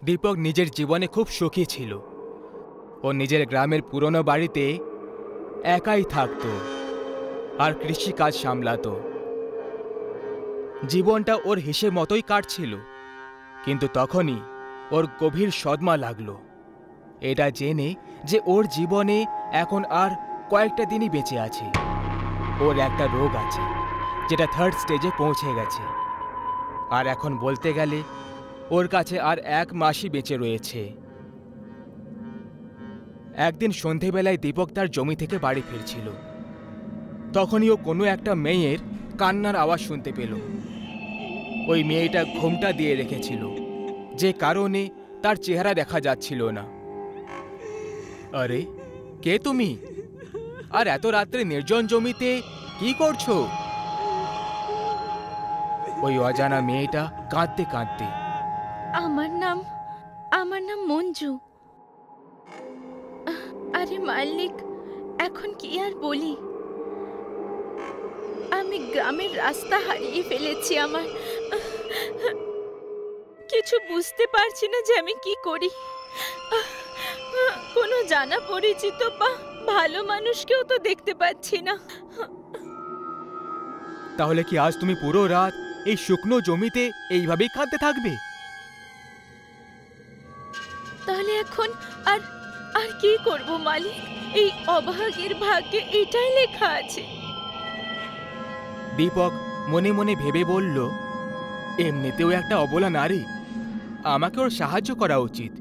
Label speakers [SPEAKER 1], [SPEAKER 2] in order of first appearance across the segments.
[SPEAKER 1] দীপক নিজের জীবনে খুব সুখী ছিল। ও নিজের গ্রামের পুরনো বাড়িতে একাই থাকত আর কৃষিকাজ সামলাতো। জীবনটা ওর হিসেব মতোই কাটছিল, কিন্তু তখনই ওর গভীর সদমা লাগলো এটা জেনে যে ওর জীবনে এখন আর কয়েকটা দিনই বেঁচে আছে। ওর একটা রোগ আছে যেটা 3rd স্টেজে পৌঁছে গেছে, আর এখন বলতে গেলে ওর কাছে আর 1 মাসই বেঁচে রয়েছে। একদিন সন্ধেবেলায় দীপক তার জমি থেকে বাড়ি ফিরছিল। তখনই ও কোনো একটা মেয়ের কান্নার আওয়াজ শুনতে পেল। ওই মেয়েটা ঘোমটা দিয়ে রেখেছিল, যে কারণে তার চেহারা দেখা যাচ্ছিল না। আরে, কে তুমি? আর এত রাত্রে নির্জন জমিতে কি করছো? ওই অজানা মেয়েটা কাঁদতে কাঁদতে,
[SPEAKER 2] আমার নাম মঞ্জু। আরে মালিক, এখন কি আর বলি, আমি গ্রামের রাস্তা হারিয়ে ফেলেছি। আমার কিছু বুঝতে পারছি না যে আমি কি করি। কোনো জানা পরিচিত বা ভালো মানুষকেও তো দেখতে পাচ্ছি না।
[SPEAKER 1] তাহলে কি আজ তুমি পুরো রাত এই শুকনো জমিতে এইভাবেই কাঁদতে থাকবে?
[SPEAKER 2] তাহলে এখন আর আর কি করব মালিক? এই অভাগীর ভাগ্যে এটাই লেখা আছে।
[SPEAKER 1] দীপক মনে মনে ভেবে বলল, এমনিতেও একটা অবলা নারী, আমাকে ওর সাহায্য করা উচিত।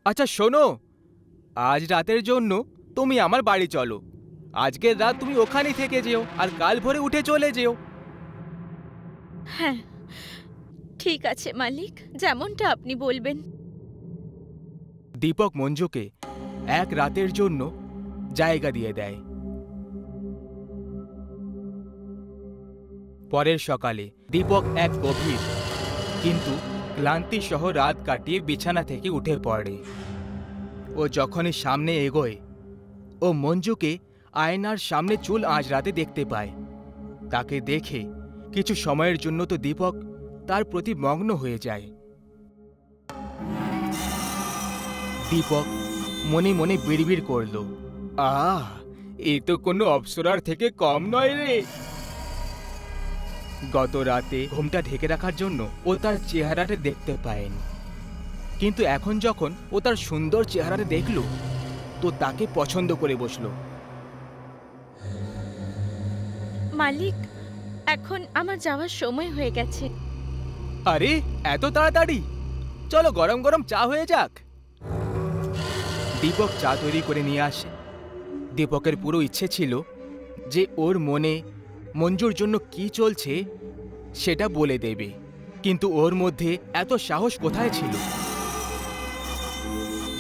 [SPEAKER 1] আচ্ছা শোনো, আজ রাতের জন্য তুমি আমার বাড়ি চলো। আজকের রাত তুমি ওখানেই থেকে যেও আর কাল ভোরে উঠে চলে যেও।
[SPEAKER 2] হ্যাঁ, ঠিক আছে মালিক, যেমনটা আপনি বলবেন।
[SPEAKER 1] দীপক মঞ্জুকে 1 রাতের জন্য জায়গা দিয়ে দেয়। পরের সকালে দীপক এক গভীর কিন্তু ক্লান্তিসহ রাত কাটিয়ে বিছানা থেকে উঠে পড়ে। ও যখনই সামনে এগোয়, ও মঞ্জুকে আয়নার সামনে চুল আঁচড়াতে দেখতে পায়। তাকে দেখে কিছু সময়ের জন্য তো দীপক তার প্রতি মগ্ন হয়ে যায়। দীপক মনে মনে বিড়বিড় করল, আহ, এ তো কোনো অপ্সরার থেকে কম নয় রে। গত রাতে ঘুমটা ঢেকে রাখার জন্য ও তার চেহারাটা দেখতে পায়নি, কিন্তু এখন যখন ও তার সুন্দর চেহারাটা দেখল তো তাকে পছন্দ করে বসল।
[SPEAKER 2] মালিক, এখন আমার যাওয়ার সময় হয়ে গেছে।
[SPEAKER 1] আরে, এত তাড়াতাড়ি? চলো গরম গরম চা হয়ে যাক। দীপক চা তৈরি করে নিয়ে আসে। দীপকের পুরো ইচ্ছে ছিল যে ওর মনে মঞ্জুর জন্য কি চলছে সেটা বলে দেবে, কিন্তু ওর মধ্যে এত সাহস কোথায় ছিল?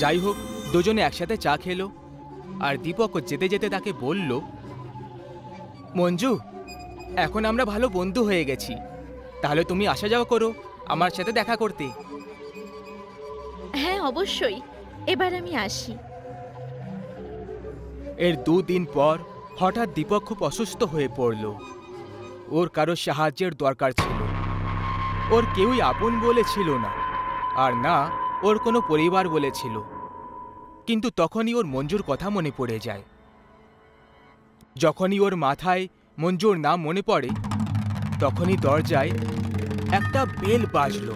[SPEAKER 1] যাই হোক, দুজনে একসাথে চা খেলো আর দীপক যেতে যেতে তাকে বলল, মঞ্জু, এখন আমরা ভালো বন্ধু হয়ে গেছি, তাহলে তুমি আসা যাওয়া করো আমার সাথে দেখা করতে।
[SPEAKER 2] হ্যাঁ অবশ্যই, এবার আমি আসি।
[SPEAKER 1] এর 2 দিন পর হঠাৎ দীপক খুব অসুস্থ হয়ে পড়ল। ওর কারো সাহায্যের দরকার ছিল। ওর কেউই আপন বলে ছিল না, আর না ওর কোনো পরিবার বলে ছিল। কিন্তু তখনই ওর মঞ্জুর কথা মনে পড়ে যায়। যখনই ওর মাথায় মঞ্জুর নাম মনে পড়ে, তখনই দরজায় একটা বেল বাজল।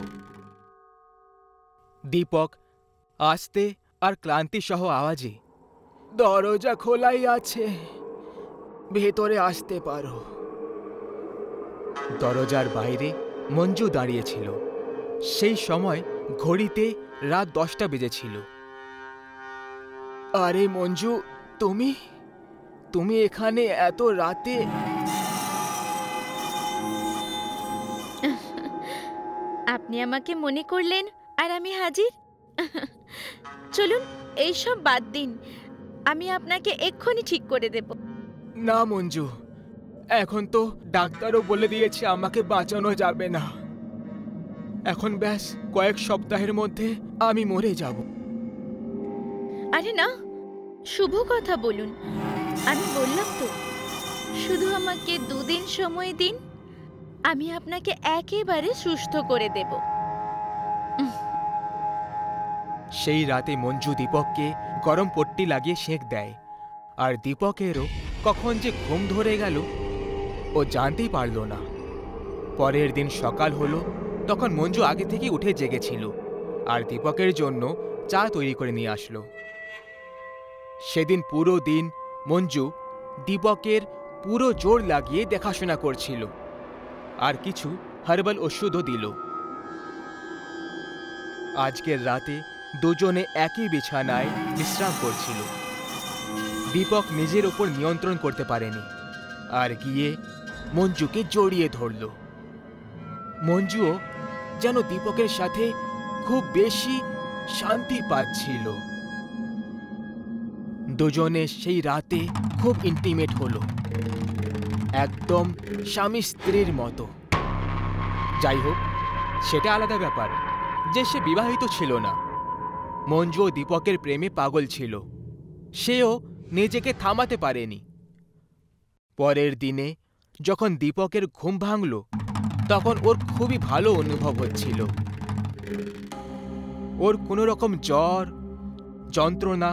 [SPEAKER 1] দীপক আস্তে আর ক্লান্তিসহ আওয়াজে, দরজা খোলাই আছে, ভেতরে আসতে পারো। দরজার বাইরে মঞ্জু দাঁড়িয়েছিল। সেই সময় ঘড়িতে রাত 10টা বেজেছিল। আরে মঞ্জু, তুমি তুমি এখানে এত রাতে?
[SPEAKER 2] আপনি আমাকে মনে করলেন আর আমি হাজির। চলুন এইসব বাদ দিন, আমি আপনাকে এক্ষুনি ঠিক করে দেব।
[SPEAKER 1] না মঞ্জু, এখন তো ডাক্তারও বলে দিয়েছে আমাকে বাঁচানো যাবে না। এখন ব্যাস কয়েক সপ্তাহের মধ্যে আমি মরে যাব।
[SPEAKER 2] আরে না, শুভ কথা বলুন। আমি বললাম তো, শুধু আমাকে 2 দিন সময় দিন, আমি আপনাকে একেবারে সুস্থ করে দেব।
[SPEAKER 1] সেই রাতে মঞ্জু দীপককে গরম পট্টি লাগিয়ে সেঁক দেয়, আর দীপকেরও কখন যে ঘুম ধরে গেল ও জানতেই পারল না। পরের দিন সকাল হলো, তখন মঞ্জু আগে থেকেই উঠে জেগেছিল আর দীপকের জন্য চা তৈরি করে নিয়ে আসলো। সেদিন পুরো দিন মঞ্জু দীপকের পুরো জোর লাগিয়ে দেখাশোনা করছিল আর কিছু হার্বাল ওষুধও দিল। আজকের রাতে দুজনে একই বিছানায় বিশ্রাম করছিল। দীপক নিজের ওপর নিয়ন্ত্রণ করতে পারেনি আর গিয়ে মঞ্জুকে জড়িয়ে ধরল। মঞ্জুও যেন দীপকের সাথে খুব বেশি শান্তি পাচ্ছিল। দুজনে সেই রাতে খুব ইন্টিমেট হলো, একদম স্বামী স্ত্রীর মতো। যাই হোক, সেটা আলাদা ব্যাপার যে সে বিবাহিত ছিল না। মঞ্জুও দীপকের প্রেমে পাগল ছিল, সেও নিজেকে থামাতে পারেনি। পরের দিনে যখন দীপকের ঘুম ভাঙল, তখন ওর খুবই ভালো অনুভব হচ্ছিল। ওর কোনো রকম জ্বর, যন্ত্রণা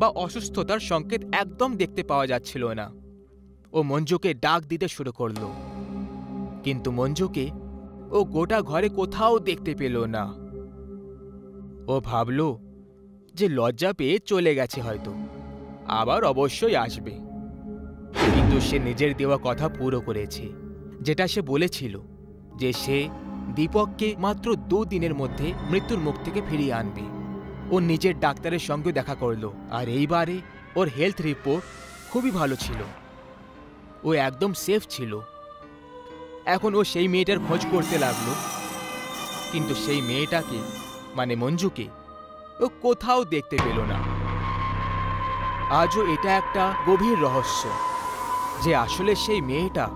[SPEAKER 1] বা অসুস্থতার সংকেত একদম দেখতে পাওয়া যাচ্ছিল না। ও মঞ্জুকে ডাক দিতে শুরু করলো, কিন্তু মঞ্জুকে ও গোটা ঘরে কোথাও দেখতে পেল না। ও ভাবল যে লজ্জা পেয়ে চলে গেছে হয়তো, আবার অবশ্যই আসবে। কিন্তু সে নিজের দেওয়া কথা পুরো করেছে, যেটা সে বলেছিল যে সে দীপককে মাত্র 2 দিনের মধ্যে মৃত্যুর মুখ থেকে ফিরিয়ে আনবে। ও নিজের ডাক্তারের সঙ্গে দেখা করলো, আর এইবারে ওর হেলথ রিপোর্ট খুবই ভালো ছিল, ও একদম সেফ ছিল। এখন ও সেই মেয়েটার খোঁজ করতে লাগলো, কিন্তু সেই মেয়েটাকে মানে মঞ্জুকে ও কোথাও দেখতে পেল না। আজও এটা একটা গভীর রহস্য যে আসলে সেই মেয়েটা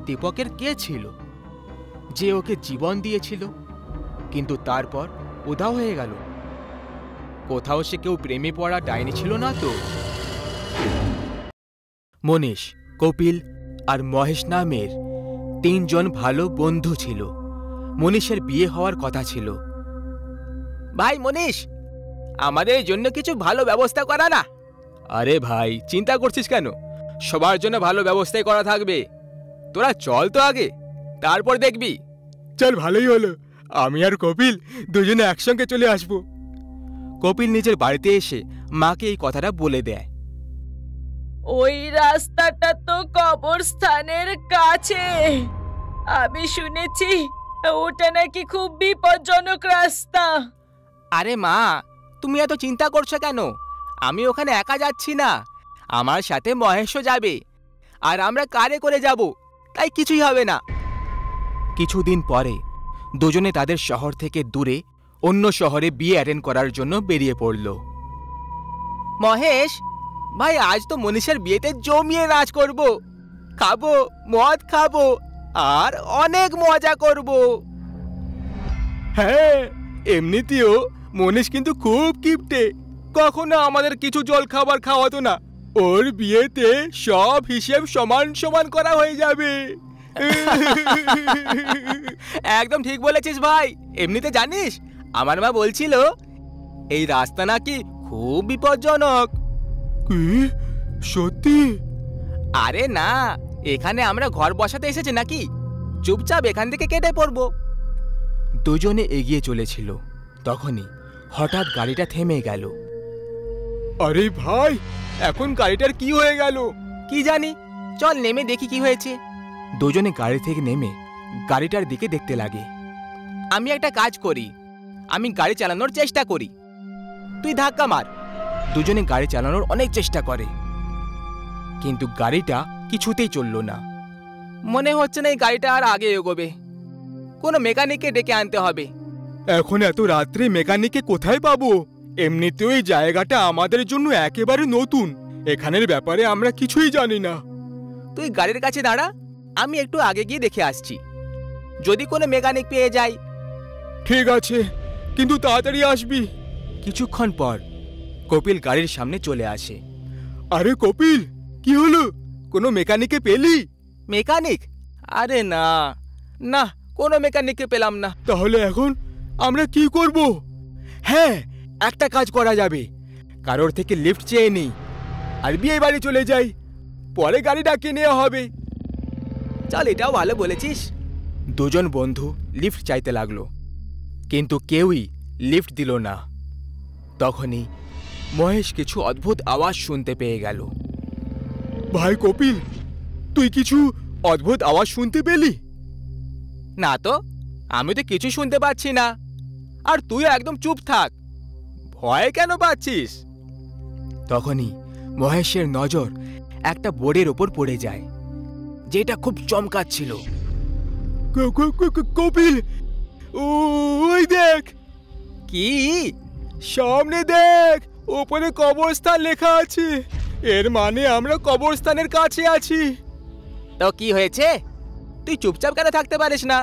[SPEAKER 1] দীপকের কে ছিল, যে ওকে জীবন দিয়েছিল কিন্তু তারপর উধাও হয়ে গেল। কোথাও সে কেউ প্রেমে পড়া ডাইনি ছিল না তো? মনীষ, কপিল আর মহেশ নামের 3 জন ভালো বন্ধু ছিল। মনীষের বিয়ে হওয়ার কথা ছিল। ভাই মনীষ, আমাদের জন্য কিছু ভালো ব্যবস্থা করা না? আরে ভাই, চিন্তা করছিস কেন? সবার জন্য ভালো ব্যবস্থাই করা থাকবে। তোরা চল তো আগে, তারপর দেখবি। চল, ভালোই হলো, আমি আর কপিল দুজনে একসঙ্গে চলে আসব। কপিল নিজের বাড়িতে এসে মাকে এই কথাটা বলে দেয়।
[SPEAKER 3] ওই রাস্তাটা তো কবরস্থানের কাছে, আমি শুনেছি ওটা নাকি খুব বিপজ্জনক রাস্তা।
[SPEAKER 1] আরে মা, তুমি এত চিন্তা করছো কেন? আমি ওখানে একা যাচ্ছি না, আমার সাথে মহেশও যাবে, আর আমরা কারে করে যাব, তাই কিছুই হবে না। কিছুদিন পরে দুজনে তাদের শহর থেকে দূরে অন্য শহরে বিয়ে অ্যাটেন্ড করার জন্য বেরিয়ে পড়ল। মহেশ ভাই, আজ তো মনীষের বিয়েতে জমিয়ে নাচ করব, খাবো, মদ খাবো আর অনেক মজা করব। হ্যাঁ, এমনিতেও মনীষ কিন্তু খুব কিপটে, কখনো আমাদের কিছু জল খাবার খাওয়াতো না। ওর বিয়েতে সব হিসেব সমান সমান করা হয়ে যাবে। একদম ঠিক বলেছিস ভাই। এমনিতে জানিস, আমার মা বলছিল এই রাস্তা নাকি খুব বিপজ্জনক। কি সত্যি? আরে না, এখানে আমরা ঘর বসাতে এসেছি নাকি, চুপচাপ এখান থেকে কেটে পড়ব। দুজনে এগিয়ে চলেছিল, তখনই হঠাৎ গাড়িটা থেমে গেল। আরে ভাই, এখন গাড়িটার কি হয়ে গেল? কি জানি, চল নেমে দেখি কি হয়েছে। দুজনে গাড়ি থেকে নেমে গাড়িটার দিকে দেখতে লাগে। আমি একটা কাজ করি, আমি গাড়ি চালানোর চেষ্টা করি, তুই ধাক্কা মার। দুজনে গাড়ি চালানোর অনেক চেষ্টা করে, কিন্তু গাড়িটা কিছুতেই চলল না। মনে হচ্ছে না এই গাড়িটা আর আগে এগোবে, কোনো মেকানিককে ডেকে আনতে হবে। এখন এত রাত্রে মেকানিককে কোথায় পাবো? এমনিতেও এই জায়গাটা আমাদের জন্য একেবারে নতুন, এখানের ব্যাপারে আমরা কিছুই জানি না। তুই গাড়ির কাছে দাঁড়া, আমি একটু আগে গিয়ে দেখে আসছি, যদি কোনো মেকানিক পেয়ে যাই। ঠিক আছে, কিন্তু তাড়াতাড়ি আসবি। কিছুক্ষণ পর কপিল গাড়ির সামনে চলে আসে। আরে কপিল, কি হলো? কোনো মেকানিককে পেলি? মেকানিক? আরে না না, কোনো মেকানিককে পেলাম না। তাহলে এখন আমরা কি করব? হ্যাঁ, একটা কাজ করা যাবে, কারোর থেকে লিফট চেয়ে নিই আর বিয়ে বাড়ি চলে যাই, পরে গাড়ি ডাকিয়ে নেওয়া হবে। চল, এটাও ভালো বলেছিস। দুজন বন্ধু লিফট চাইতে লাগলো, কিন্তু কেউই লিফট দিল না। তখনই মহেশ কিছু অদ্ভুত আওয়াজ শুনতে পেয়ে গেল। ভাই কপিল, তুই কিছু অদ্ভুত আওয়াজ শুনতে পেলি? না তো, আমি তো কিছু শুনতে পাচ্ছি না। আর তুই একদম চুপ থাক, ভয় কেন পাচ্ছিস? তখনই মহেশের নজর একটা বোর্ডের ওপর পড়ে যায়, যেটা খুব চমকাচ্ছিল। কপিল, ওই দেখ। কি? সামনে দেখ, ওপরে কবরস্থান লেখা আছে। এর মানে আমরা কবরস্থানের কাছে আছি। তো কি হয়েছে? তুই চুপচাপ কেন থাকতে পারিস না?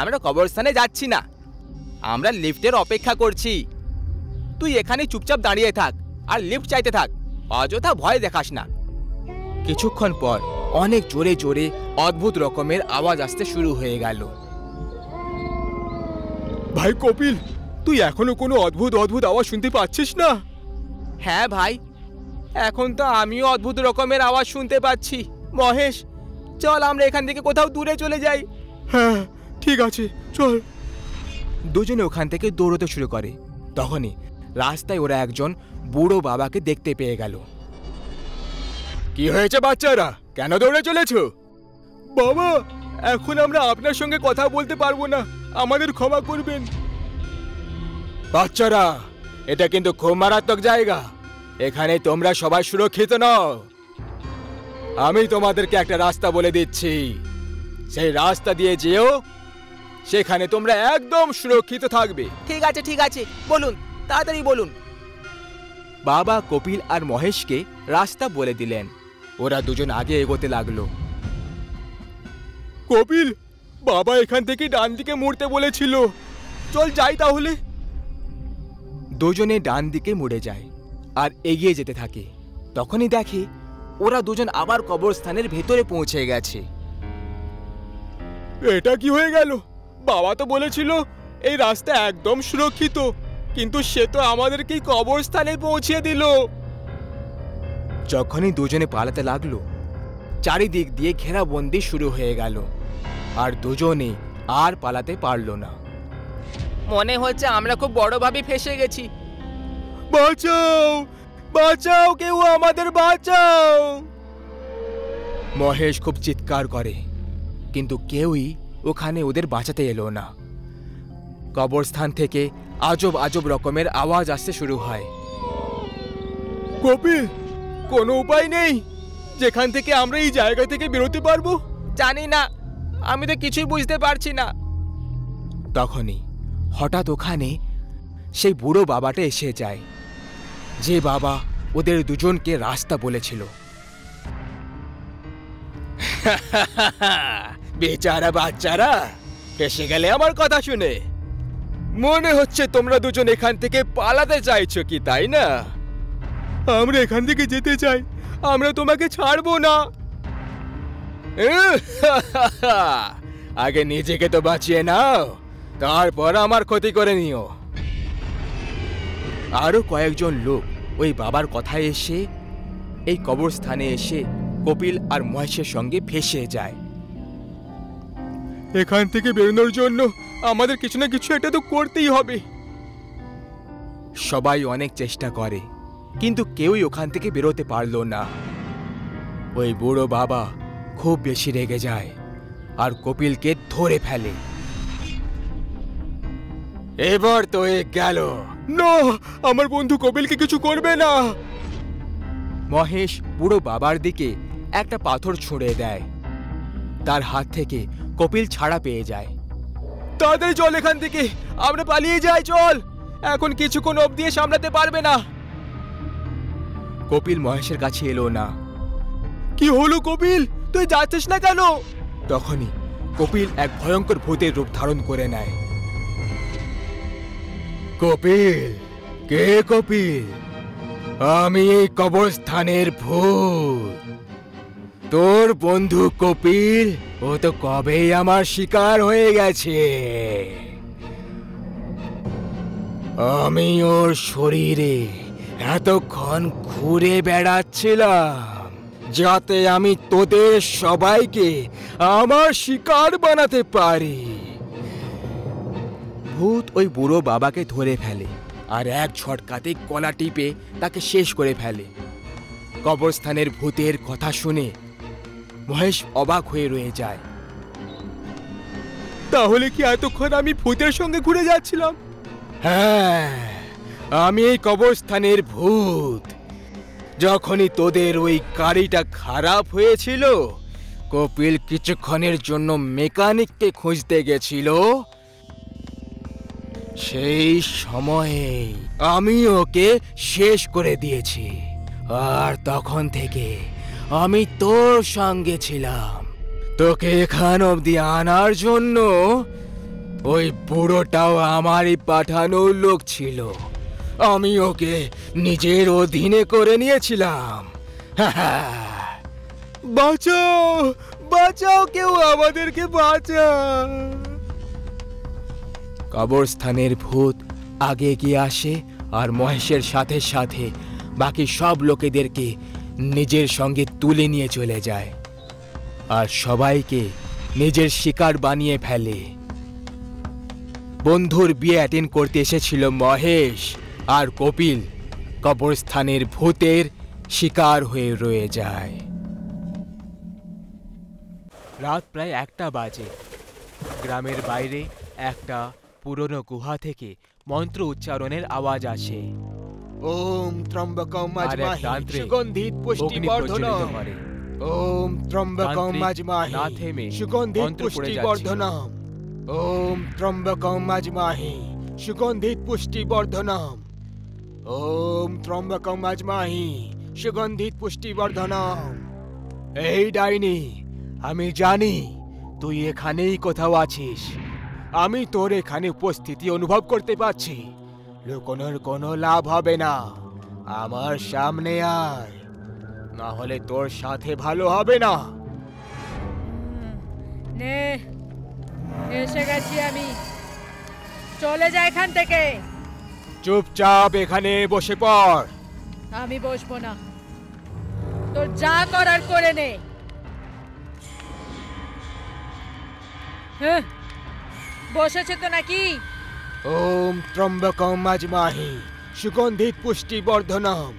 [SPEAKER 1] আমরা কবরস্থানে যাচ্ছি না, আমরা লিফটের অপেক্ষা করছি। তুই এখানে চুপচাপ দাঁড়িয়ে থাক আর লিফট চাইতে থাক, অযথা ভয় দেখাস না। কিছুক্ষণ পর অনেক জোরে জোরে অদ্ভুত রকমের আওয়াজ আসতে শুরু হয়ে গেল। ভাই কপিল, তুই এখনো কোনো অদ্ভুত অদ্ভুত আওয়াজ শুনতে পাচ্ছিস না? হ্যাঁ ভাই, এখন তো আমিও অদ্ভুত রকমের আওয়াজ শুনতে পাচ্ছি। মহেশ, চল আমরা এখান থেকে কোথাও দূরে চলে যাই। হ্যাঁ ঠিক আছে, চল। দুজনে ওখান থেকে দৌড়তে শুরু করে। তখনই রাস্তায় ওরা একজন বুড়ো বাবাকে দেখতে পেয়ে গেল। কি হয়েছে বাচ্চারা, কেন দৌড়ে চলেছ? বাবা, এখন আমরা আপনার সঙ্গে কথা বলতে পারবো না, আমাদের ক্ষমা করবেন। বাচ্চারা, এটা কিন্তু খুব মারাত্মক জায়গা, এখানে তোমরা সবাই সুরক্ষিত নও। আমি তোমাদেরকে একটা রাস্তা বলে দিচ্ছি, সেই রাস্তা দিয়ে যেও, সেখানে তোমরা একদম সুরক্ষিত থাকবে। ঠিক আছে ঠিক আছে, বলুন, তাড়াতাড়ি বলুন। বাবা কপিল আর মহেশকে রাস্তা বলে দিলেন। ওরা দুজন আগে এগোতে লাগলো। কপিল, বাবা এখান থেকে ডান দিকে মুড়তে বলেছিল, চল যাই তাহলে। দুজনে ডান দিকে মুড়ে যায় আর এগিয়ে যেতে থাকে। তখনই দেখে ওরা দুজন আবার কবরস্থানের ভেতরে পৌঁছে গেছে। এটা কি হয়ে গেল? বাবা তো বলেছিল এই রাস্তা একদম সুরক্ষিত, কিন্তু সে তো আমাদেরকে কবরস্থানে পৌঁছে দিল। যখনই দুজনে পালাতে লাগলো, চারিদিক দিয়ে ঘেরাবন্দি শুরু হয়ে গেল আর দুজনে আর পালাতে পারল না। মনে হচ্ছে আমরা খুব বড়ভাবে ফেসে গেছি। বাঁচাও বাঁচাও, কেউ আমাদের বাঁচাও। মহেশ খুব চিৎকার করে, কিন্তু কেউই ওখানে ওদের বাঁচাতে এলো না। কবরস্থান থেকে আজব আজব রকমের আওয়াজ আসতে শুরু হয়। কপিল, কোনো উপায় নেই যেখান থেকে আমরা এই জায়গা থেকে বেরোতে পারবো? জানি না, আমি তো কিছুই বুঝতে পারছি না। তখনই হঠাৎ ওখানে সেই বুড়ো বাবাটা এসে যায়, যে বাবা ওদের দুজনকে রাস্তা বলেছিল। বেচারা বাচ্চারা, এসে গেলে আমার কথা শুনে। মনে হচ্ছে তোমরা দুজন এখান থেকে পালাতে চাইছো কি, তাই না? আমরা এখান থেকে যেতে চাই, আমরা তোমাকে ছাড়বো না। আগে নিজেকে তো বাঁচিয়ে নাও, তারপর আমার ক্ষতি করে নিও। আরো কয়েকজন লোক ওই বাবার কথায় এসে এই কবরস্থানে এসে কপিল আর মহেশের সঙ্গে ফেসে যায়। এখান থেকে বেরোনোর জন্য আমাদের কিছু না কিছু একটা তো করতেই হবে। সবাই অনেক চেষ্টা করে, কিন্তু কেউই ওখান থেকে বেরোতে পারল না। ওই বুড়ো বাবা খুব বেশি রেগে যায় আর কপিলকে ধরে ফেলে। এবার তো গেল না, আমার বন্ধু কপিলকে কিছু করবে না। মহেশ বুড়ো বাবার দিকে একটা পাথর ছুঁড়ে দেয়, তার হাত থেকে কপিল ছাড়া পেয়ে যায়। তাড়াতাড়ি চল এখান থেকে, আমরা পালিয়ে যাই, চল, এখন কিছুক্ষণ অবধি সামলাতে পারবে না। কপিল মহেশের কাছে এলো না। কি হলো কপিল, তুই যাচ্ছিস না কেন? তখনই কপিল এক ভয়ঙ্কর ভূতের রূপ ধারণ করে নেয়। কপিল, কে কপিল? আমি এই কবরস্থানের ভূত। তোর বন্ধু কপিল, ও তো কবেই আমার শিকার হয়ে গেছে। আমি ওর শরীরে এতক্ষণ ঘুরে বেড়াচ্ছিলাম যাতে আমি তোদের সবাইকে আমার শিকার বানাতে পারি। ভূত ওই বুড়ো বাবাকে ধরে ফেলে আর এক ঝটকাতে গলা টিপে তাকে শেষ করে ফেলে। কবরস্থানের ভূতের কথা শুনে মহেশ অবাক হয়ে রয়ে যায়। তাহলে কি এতক্ষণ আমি ভূতের সঙ্গে ঘুরে যাচ্ছিলাম? হ্যাঁ, আমি এই কবরস্থানের ভূত। যখনই তোদের ওই গাড়িটা খারাপ হয়েছিল, কপিল কিছুক্ষণের জন্য মেকানিককে খুঁজতে গেছিল, সেই সময়ে আমি ওকে শেষ করে দিয়েছি। আর তখন থেকে আমি তোর সঙ্গে ছিলাম। তোকে এখান অবধি আনার জন্য ওই বুড়োটাও আমারই পাঠানো লোক ছিল। আমি ওকে নিজের অধীনে করে নিয়েছিলাম। বাঁচাও, বাঁচাও, কেউ আমাদেরকে বাঁচাও। কবরস্থানের ভূত আগে এগিয়ে আসে আর মহেশের সাথে সাথে বাকি সব লোকেদেরকে নিজের সঙ্গে তুলে নিয়ে চলে যায় আর সবাইকে নিজের শিকার বানিয়ে ফেলে। বন্ধুর বিয়ে অ্যাটেন্ড করতে এসেছিল মহেশ, আর কপিল কবরস্থানের ভূতের শিকার হয়ে রয়ে যায়। রাত প্রায় 1টা বাজে। গ্রামের বাইরে একটা পুরনো গুহা থেকে মন্ত্র উচ্চারণের আওয়াজ আসে। ওম ত্রম্বকম মাজমাহি সুগন্ধিত পুষ্টিবর্ধনম। ওম ত্রম্বকম মাজমাহি না থেমে সুগন্ধিত পুষ্টিবর্ধনম। ওম ত্রম্বকম মাজমাহি সুগন্ধিত পুষ্টিবর্ধনম। ওম ত্রম্বকম মাজমাহি সুগন্ধিত পুষ্টিবর্ধনম। এই ডাইনি, আমি জানি তুই এখানেই কোথাও আছিস। আমি তোর এখানে উপস্থিতি অনুভব করতে পারছি। লুকোনোর কোনো লাভ হবে না। আমার সামনে আয়, না হলে তোর সাথে ভালো হবে না।
[SPEAKER 3] নে, এসে গেছি আমি। চলে যা এখান থেকে।
[SPEAKER 1] চুপচাপ এখানে বসে পড়।
[SPEAKER 3] আমি বসবো না, তোর যা করার করে নে। হ্যাঁ, বসেছে তো নাকি?
[SPEAKER 1] ওম ত্রম্বকম মাজমাহি সুগন্ধিত পুষ্টিবর্ধনম।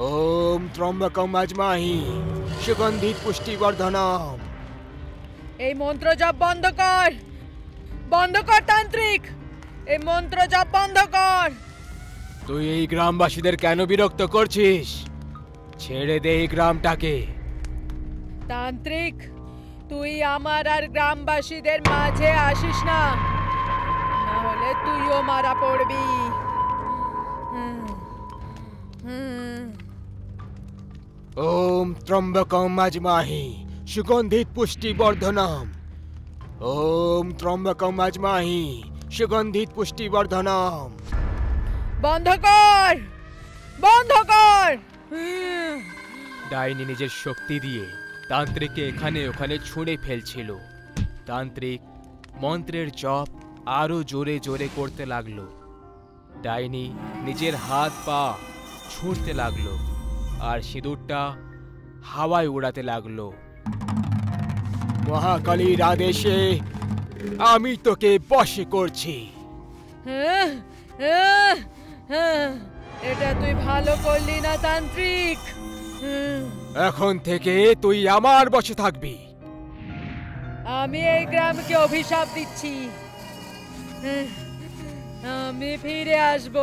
[SPEAKER 1] ওম ত্রম্বকম মাজমাহি সুগন্ধিত পুষ্টিবর্ধনম।
[SPEAKER 3] এই মন্ত্র জপ বন্ধ কর, বন্ধ কর তান্ত্রিক, এই মন্ত্র জপ বন্ধ কর।
[SPEAKER 1] তুই এই গ্রামবাসীদের কেন বিরক্ত করছিস? ছেড়ে দে এই গ্রামটাকে।
[SPEAKER 3] তান্ত্রিক, তুই আমার আর গ্রামবাসীদের মাঝে আসিস না, নাহলে তুইও মারা পড়বি।
[SPEAKER 1] ওম ত্রম্বকম মাজমাহি সুগন্ধিত পুষ্টিবর্ধনম। ওম ত্রম্বকম মাজমাহি সুগন্ধিত পুষ্টিবর্ধনম।
[SPEAKER 3] বন্ধ কর, বন্ধ কর।
[SPEAKER 1] ডাইনি নিজের শক্তি দিয়ে তান্ত্রিককে এখানে ওখানে ছুঁড়ে ফেলছিল। তান্ত্রিক মন্ত্রের জপ আরো জোরে জোরে করতে লাগলো। ডাইনি নিজের হাত পা ছুঁড়তে লাগলো আর সিঁদুরটা হাওয়ায় উড়াতে লাগলো। মহাকালীর আদেশে আমি তোকে বশে করছি।
[SPEAKER 3] এটা তুই ভালো করলি না তান্ত্রিক।
[SPEAKER 1] এখন থেকে তুই আমার বশে থাকবি।
[SPEAKER 3] আমি এই গ্রামকে অভিশাপ দিচ্ছি, আমি ফিরে আসব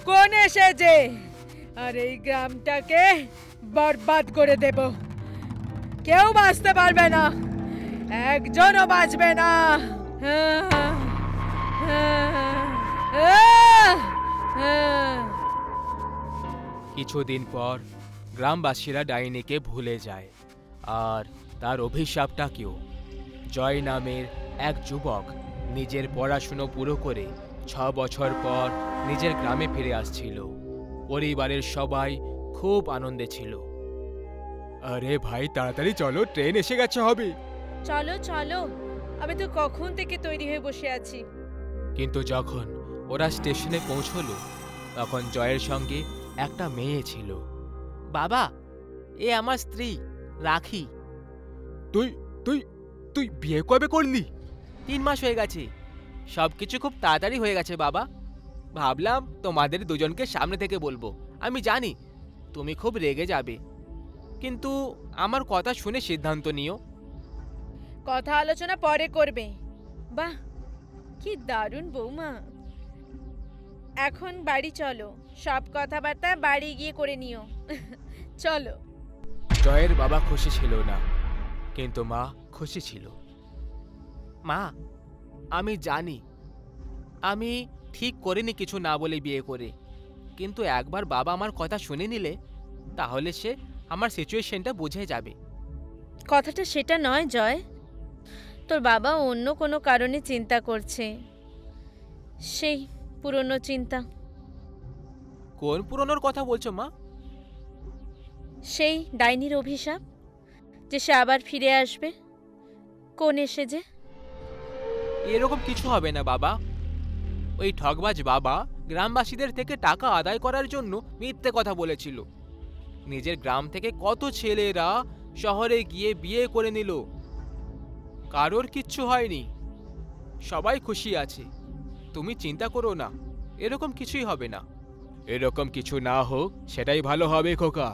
[SPEAKER 3] কোন এসেছে, আর এই গ্রামটাকে বরবাদ করে দেব। কেউ বাঁচতে পারবে না, একজনও বাঁচবে না।
[SPEAKER 1] কিছুদিন পর গ্রামবাসীরা ডাইনিকে ভুলে যায় আর তার অভিশাপটাকেও। জয় নামের এক যুবক নিজের পড়াশুনো পুরো করে 6 বছর পর নিজের গ্রামে ফিরে আসছিল। পরিবারের সবাই খুব আনন্দে ছিল। আরে ভাই, তাড়াতাড়ি চলো, ট্রেন এসে গেছে হবে।
[SPEAKER 3] চলো চলো, আমি তো কখন থেকে তৈরি হয়ে বসে আছি।
[SPEAKER 1] কিন্তু যখন ওরা স্টেশনে পৌঁছলো তখন জয়ের সঙ্গে একটা মেয়ে ছিল। বাবা, এ আমার স্ত্রী রাখি। তুই তুই তুই বিয়ে কবে করলি? 3 মাস হয়ে গেছে। সবকিছু খুব তাড়াতাড়ি হয়ে গেছে বাবা। ভাবলাম তোমাদের দুজনকে সামনে থেকে বলবো। আমি জানি তুমি খুব রেগে যাবে, কিন্তু আমার কথা শুনে সিদ্ধান্ত নিও।
[SPEAKER 3] কথা আলোচনা পরে করবে। বাহ, কি দারুণ বৌমা। এখন বাড়ি চলো, সব কথাবার্তা বাড়ি গিয়ে করে নিও। চলো।
[SPEAKER 1] জয়ের বাবা খুশি ছিল না, কিন্তু মা খুশি ছিল। মা, আমি জানি আমি ঠিক করিনি কিছু না বলে বিয়ে করে, কিন্তু একবার বাবা আমার কথা শুনে নিলে তাহলে সে আমার সিচুয়েশনটা বুঝে যাবে।
[SPEAKER 2] কথাটা সেটা নয় জয়, তোর বাবা অন্য কোনো কারণে চিন্তা করছে, সেই পুরনো চিন্তা।
[SPEAKER 1] কোন পুরনোর কথা বলছো মা?
[SPEAKER 2] সেই ডাইনির অভিশাপ, যে সে আবার ফিরে আসবে। কোন এসে যে
[SPEAKER 1] এরকম কিছু হবে না বাবা। ওই ঠগবাজ বাবা গ্রামবাসীদের থেকে টাকা আদায় করার জন্য মিথ্যে কথা বলেছিল। নিজের গ্রাম থেকে কত ছেলেরা শহরে গিয়ে বিয়ে করে নিল, কারোর কিচ্ছু হয়নি, সবাই খুশি আছে। তুমি চিন্তা করো না, এরকম কিছুই হবে না। এরকম কিছু না হোক সেটাই ভালো হবে খোকা।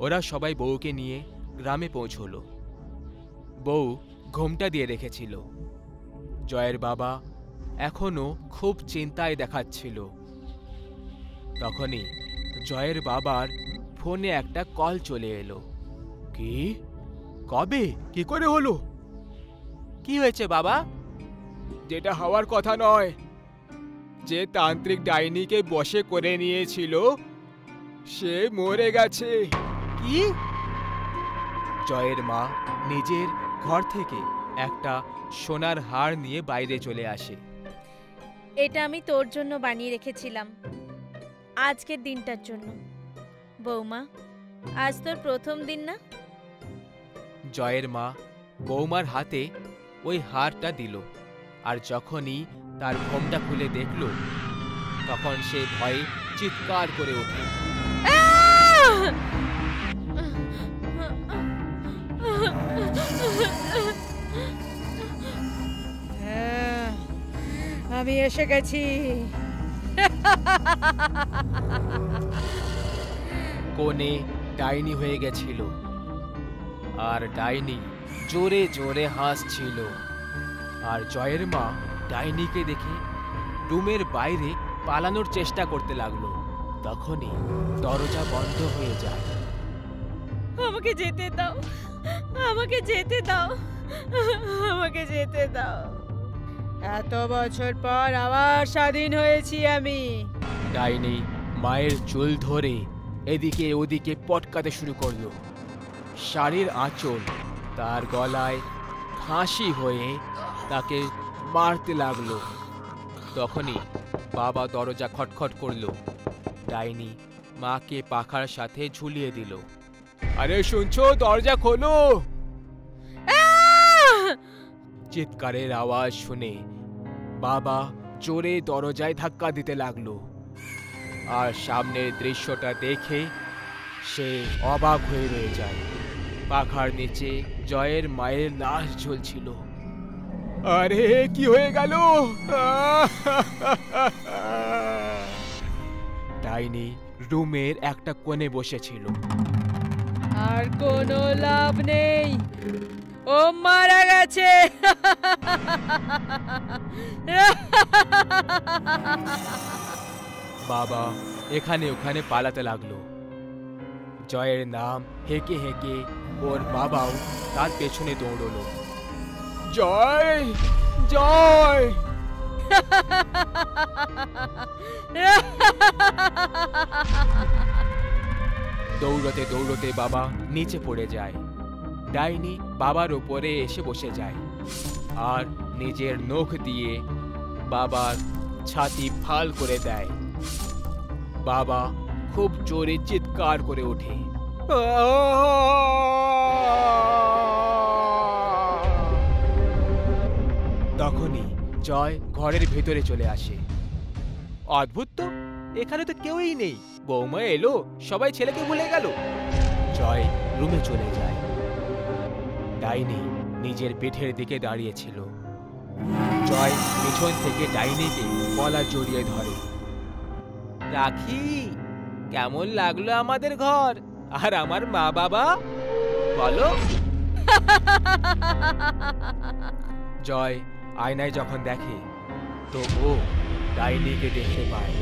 [SPEAKER 1] ওরা সবাই বউকে নিয়ে গ্রামে পৌঁছলো। বউ ঘোমটা দিয়ে রেখেছিল। জয়ের বাবা এখনো খুব চিন্তায় দেখাচ্ছিল। তখনই জয়ের বাবার ফোনে একটা কল চলে এলো। কি? কবে? কি করে হলো? কি হয়েছে বাবা? যেটা হওয়ার কথা নয়, যে তান্ত্রিক ডাইনিকে বশে করে নিয়েছিল সে মরে গেছে। কি? জয়ের মা নিজের ঘর থেকে একটা সোনার হার নিয়ে বাইরে চলে আসে।
[SPEAKER 2] এটা আমি তোর জন্য বানিয়ে রেখেছিলাম, আজকের দিনটার জন্য। বৌমা, আজ তোর প্রথম দিন না?
[SPEAKER 1] জয়ের মা বৌমার হাতে ওই হারটা দিল, আর যখনই তার ঘোমটা খুলে দেখল তখন সে ভয়ে চিৎকার করে ওঠে।
[SPEAKER 3] হ্যাঁ, আমি এসে গেছি।
[SPEAKER 1] কোণে ডাইনি হয়ে গেছিল, আর ডাইনি জোরে জোরে হাসছিল। আর জয়ের মা ডাইনিকে দেখে রুমের বাইরে পালানোর চেষ্টা করতে লাগলো। তখনই দরজা বন্ধ হয়ে যায়।
[SPEAKER 2] আমাকে যেতে দাও, আমাকে যেতে দাও, আমাকে যেতে দাও।
[SPEAKER 3] এত বছর পর আবার স্বাধীন হয়েছি আমি।
[SPEAKER 1] ডাইনি মায়ের চুল ধরে এদিকে ওদিকে পটকাতে শুরু করলো। শাড়ির আঁচল তার গলায় ফাঁসি হয়ে তাকে মারতে লাগলো। তখনই বাবা দরজা খটখট করলো। ডাইনি মাকে পাখার সাথে ঝুলিয়ে দিল। আরে শুনছো, দরজা খোলো। চিৎকারের আওয়াজ শুনে বাবা জোরে দরজায় ধাক্কা দিতে লাগলো। আর সামনের দৃশ্যটা দেখে সে অবাক হয়ে রয়ে যায়। পাখার নিচে জয়ের মায়ের লাশ ঝুলছিল। আরে কি হয়ে গেল? ডাইনি রুমের একটা কোণে বসেছিল।
[SPEAKER 3] আর কোনো লাভ নেই, ও মারা গেছে।
[SPEAKER 1] বাবা এখানে ওখানে পালাতে লাগলো। জয়ের নাম হেঁকে হেঁকে ওর বাবাও তার পেছনে দৌড়লো। জয়, জয়! দৌড়তে দৌড়তে বাবা নিচে পড়ে যায়। ডাইনি বাবার উপরে এসে বসে যায় আর নিজের নখ দিয়ে বাবার ছাতি ফাল করে দেয়। বাবা খুব জোরে চিৎকার করে ওঠে। তখনই জয় ঘরের ভেতরে চলে আসে। অদ্ভুত তো, এখানে তো কেউই নেই। বৌমা এলো, সবাই ছেলেকে ভুলে গেল। জয় রুমে চলে যায়। ডাইনি নিজের পিঠের দিকে দাঁড়িয়েছিল। জয় পেছন থেকে ডাইনিকে গলা জড়িয়ে ধরে। রাখি, কেমন লাগলো আমাদের ঘর আর আমার মা বাবা, বলো? জয় আয়নায় যখন দেখে তো ও ডাইনিকে দেখতে পায়।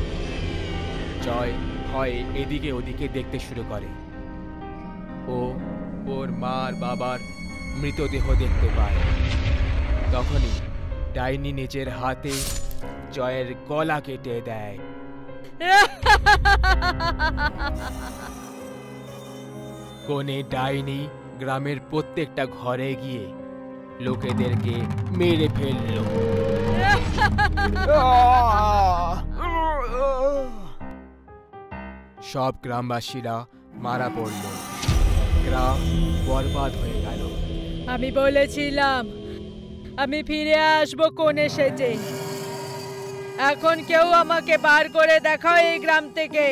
[SPEAKER 1] জয় ভয়ে এদিকে ওদিকে দেখতে শুরু করে। ও ওর মা আর বাবার মৃতদেহ দেখতে পায়। তখনই ডাইনি নিজের হাতে জয়ের গলা কেটে দেয়। কোনে ডাইনি গ্রামের প্রত্যেকটা ঘরে গিয়ে লোকেদেরকে মেরে ফেলল। সব গ্রামবাসীরা মারা পড়ল। গ্রাম বরবাদ হয়ে গেল।
[SPEAKER 3] আমি বলেছিলাম আমি ফিরে আসবো কোণে সেজে। এখন কেউ আমাকে বার করে দেখাও এই গ্রাম থেকে।